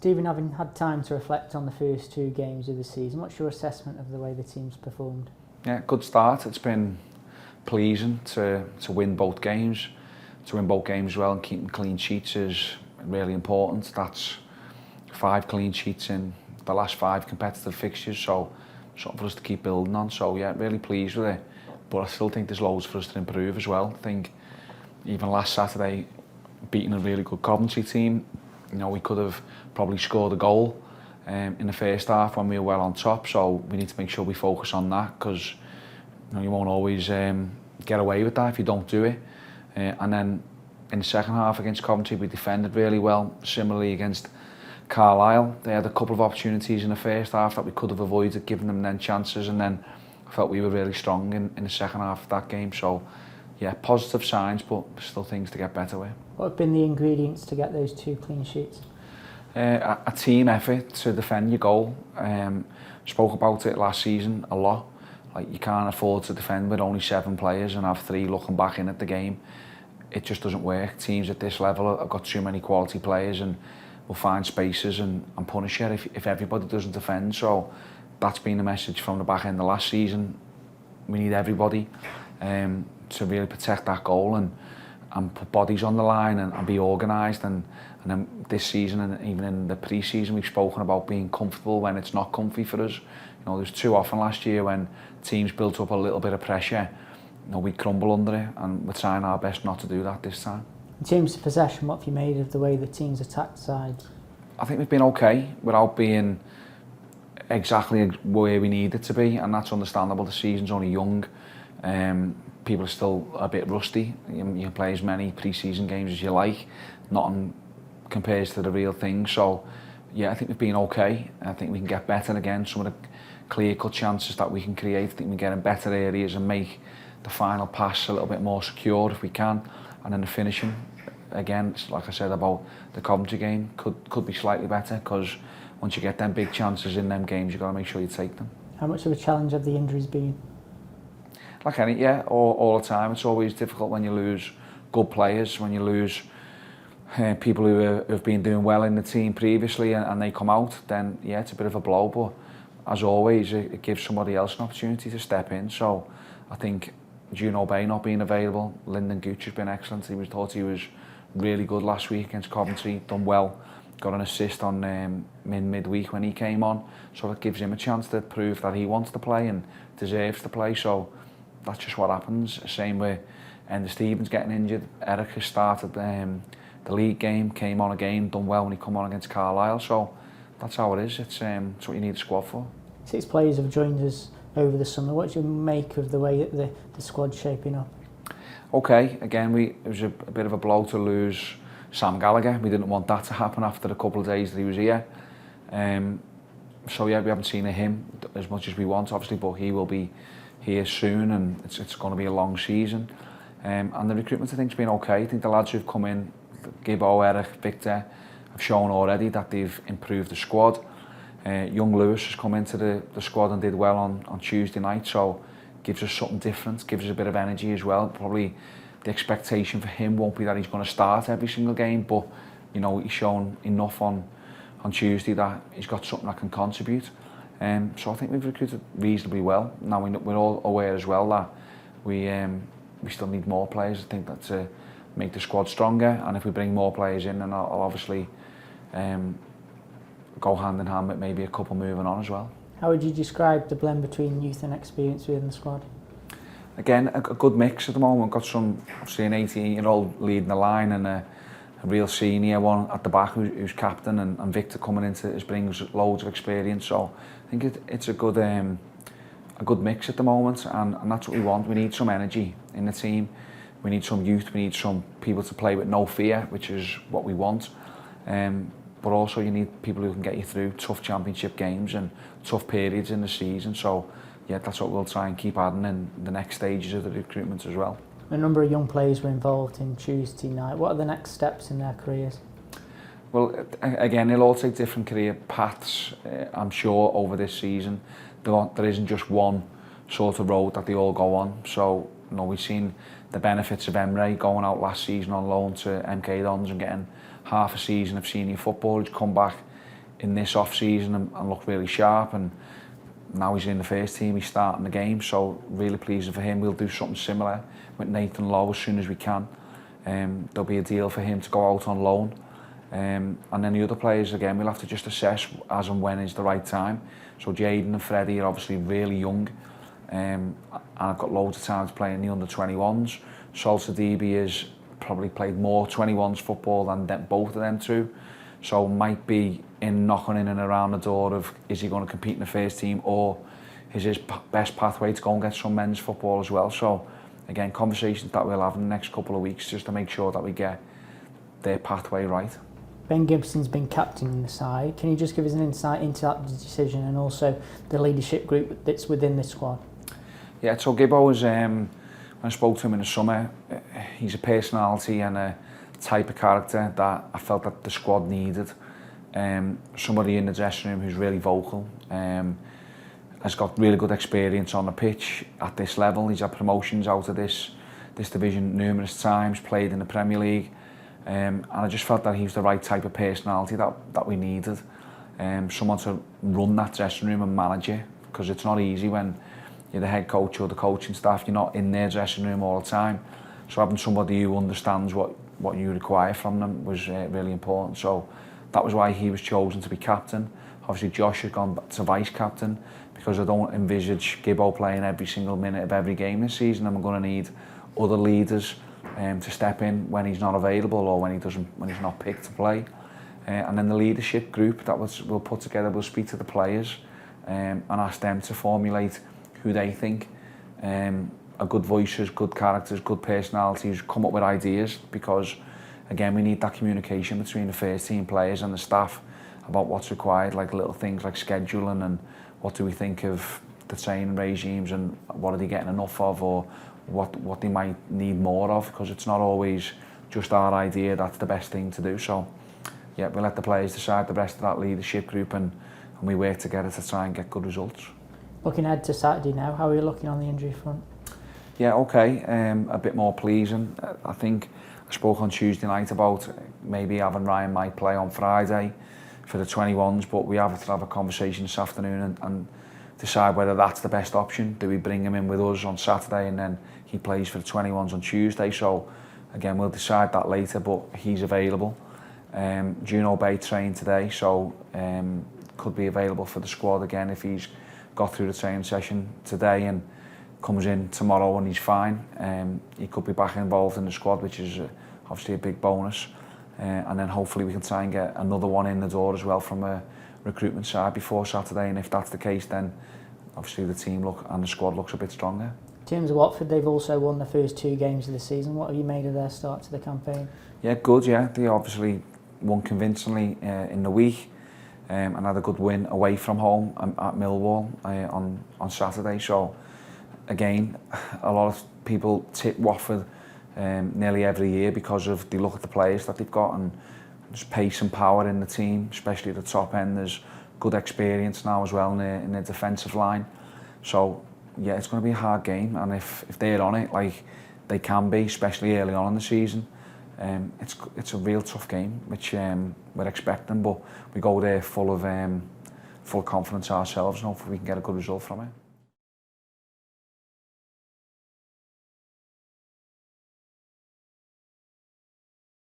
Stephen, having had time to reflect on the first 2 games of the season, what's your assessment of the way the team's performed? Yeah, good start. It's been pleasing to win both games. To win both games as well and keeping clean sheets is really important. That's 5 clean sheets in the last 5 competitive fixtures, so something for us to keep building on. So yeah, really pleased with it. But I still think there's loads for us to improve as well. I think even last Saturday, beating a really good Coventry team, you know, we could have probably scored a goal in the first half when we were well on top. So we need to make sure we focus on that, because you know, you won't always get away with that if you don't do it. And then in the second half against Coventry, we defended really well. Similarly against Carlisle, they had a couple of opportunities in the first half that we could have avoided, giving them then chances, and then I felt we were really strong in the second half of that game. So yeah, positive signs, but still things to get better with. What have been the ingredients to get those 2 clean sheets? A team effort to defend your goal. Spoke about it last season a lot. Like, you can't afford to defend with only 7 players and have 3 looking back in at the game. It just doesn't work. Teams at this level have got too many quality players and will find spaces and punish you if everybody doesn't defend. So that's been the message from the back end of last season. We need everybody to really protect that goal and put bodies on the line and be organised. And then this season and even in the pre-season, we've spoken about being comfortable when it's not comfy for us. You know, there's too often last year when teams built up a little bit of pressure, you know, we crumble under it, and we're trying our best not to do that this time. In terms of possession, what have you made of the way the team's attacked sides? I think we've been okay without being exactly where we need it to be, and that's understandable. The season's only young. People are still a bit rusty. You can play as many pre-season games as you like. Nothing compares to the real thing. So yeah, I think we've been okay. I think we can get better again. Some of the clear-cut chances that we can create, I think we can get in better areas and make the final pass a little bit more secure if we can. And then the finishing, again, like I said about the Coventry game, could be slightly better, because once you get them big chances in them games, you've got to make sure you take them. How much of a challenge have the injuries been? Like any, yeah, all the time. It's always difficult when you lose good players, when you lose people who have been doing well in the team previously and they come out, then yeah, it's a bit of a blow. But as always, it gives somebody else an opportunity to step in. So I think Bae not being available, Lyndon Gooch has been excellent. Thought he was really good last week against Coventry, done well. Got an assist on midweek when he came on. So it gives him a chance to prove that he wants to play and deserves to play. So that's just what happens. Same with Enda Stevens getting injured. Eric has started the league game, came on again, done well when he come on against Carlisle. So that's how it is. It's what you need a squad for. 6 players have joined us over the summer. What do you make of the way that the squad's shaping up? Okay, again, it was a bit of a blow to lose Sam Gallagher. We didn't want that to happen after a couple of days that he was here. So yeah, we haven't seen him as much as we want, obviously, but he will be here soon, and it's going to be a long season. And the recruitment, I think, has been okay. I think the lads who've come in, Gibbo, Eric, Victor, have shown already that they've improved the squad. Young Lewis has come into the squad and did well on Tuesday night, so gives us something different, gives us a bit of energy as well. Probably the expectation for him won't be that he's going to start every single game, but you know, he's shown enough on Tuesday that he's got something that can contribute. So I think we've recruited reasonably well. Now we're all aware as well that we still need more players. I think that to make the squad stronger, and if we bring more players in, then I'll obviously go hand in hand with maybe a couple moving on as well. How would you describe the blend between youth and experience within the squad? Again, a good mix at the moment. We've got obviously an 18-year-old leading the line and a real senior one at the back who's captain, and Victor coming into it brings loads of experience. So I think it's a good mix at the moment, and that's what we want. We need some energy in the team. We need some youth. We need some people to play with no fear, which is what we want. But also you need people who can get you through tough championship games and tough periods in the season. So yeah, that's what we'll try and keep adding in the next stages of the recruitment as well. A number of young players were involved in Tuesday night. What are the next steps in their careers? Well, again, they'll all take different career paths, I'm sure, over this season. There isn't just one sort of road that they all go on. So, you know, we've seen the benefits of Mmaee going out last season on loan to MK Dons and getting half a season of senior football. He's come back in this off-season and looked really sharp, and now he's in the first team, he's starting the game, so really pleasing for him. We'll do something similar with Nathan Lowe as soon as we can. There'll be a deal for him to go out on loan. And then the other players, again, we'll have to just assess as and when is the right time. So Jaden and Freddie are obviously really young. And I've got loads of time to play in the under-21s. Salsa DB has probably played more 21s football than both of them two. So might be knocking in and around the door of, is he going to compete in the first team, or is his best pathway to go and get some men's football as well. So again, conversations that we'll have in the next couple of weeks just to make sure that we get their pathway right. Ben Gibson's been captaining the side. Can you just give us an insight into that decision and also the leadership group that's within the squad? Yeah, so Gibbo is, when I spoke to him in the summer, he's a personality and a type of character that I felt that the squad needed. Somebody in the dressing room who's really vocal, has got really good experience on the pitch at this level. He's had promotions out of this division numerous times, played in the Premier League, and I just felt that he was the right type of personality that we needed. Someone to run that dressing room and manage it, because it's not easy when you're the head coach or the coaching staff, you're not in their dressing room all the time. So having somebody who understands what you require from them was really important. So that was why he was chosen to be captain. Obviously Josh has gone to vice captain, because I don't envisage Gibbo playing every single minute of every game this season, and we're going to need other leaders to step in when he's not available or when he's not picked to play. And then the leadership group that we'll put together, we'll speak to the players and ask them to formulate who they think are good voices, good characters, good personalities, come up with ideas, because again we need that communication between the first team players and the staff about what's required, like little things like scheduling and what do we think of the training regimes and what are they getting enough of, or what they might need more of, because it's not always just our idea that's the best thing to do. So yeah, we let the players decide, the rest of that leadership group, and we work together to try and get good results. Looking ahead to Saturday now, how are you looking on the injury front? Yeah, okay, a bit more pleasing. I think I spoke on Tuesday night about maybe having Ryan might play on Friday for the 21s, but we have to have a conversation this afternoon and decide whether that's the best option. Do we bring him in with us on Saturday and then he plays for the 21s on Tuesday? So again, we'll decide that later, but he's available. Juno Bae trained today, so could be available for the squad again if he's got through the training session today and comes in tomorrow and he's fine. He could be back involved in the squad, which is obviously a big bonus. And then hopefully we can try and get another one in the door as well from a recruitment side before Saturday, and if that's the case, then obviously the team and the squad looks a bit stronger. In terms of Watford, they've also won the first 2 games of the season. What have you made of their start to the campaign? Yeah, good, yeah. They obviously won convincingly in the week and had a good win away from home at Millwall on Saturday. So again, a lot of people tip Watford nearly every year because of they look at the players that they've got, and there's pace and power in the team, especially at the top end. There's good experience now as well in the defensive line. So yeah, it's going to be a hard game, and if they're on it like they can be, especially early on in the season, it's a real tough game, which we're expecting, but we go there full confidence ourselves, and hopefully we can get a good result from it.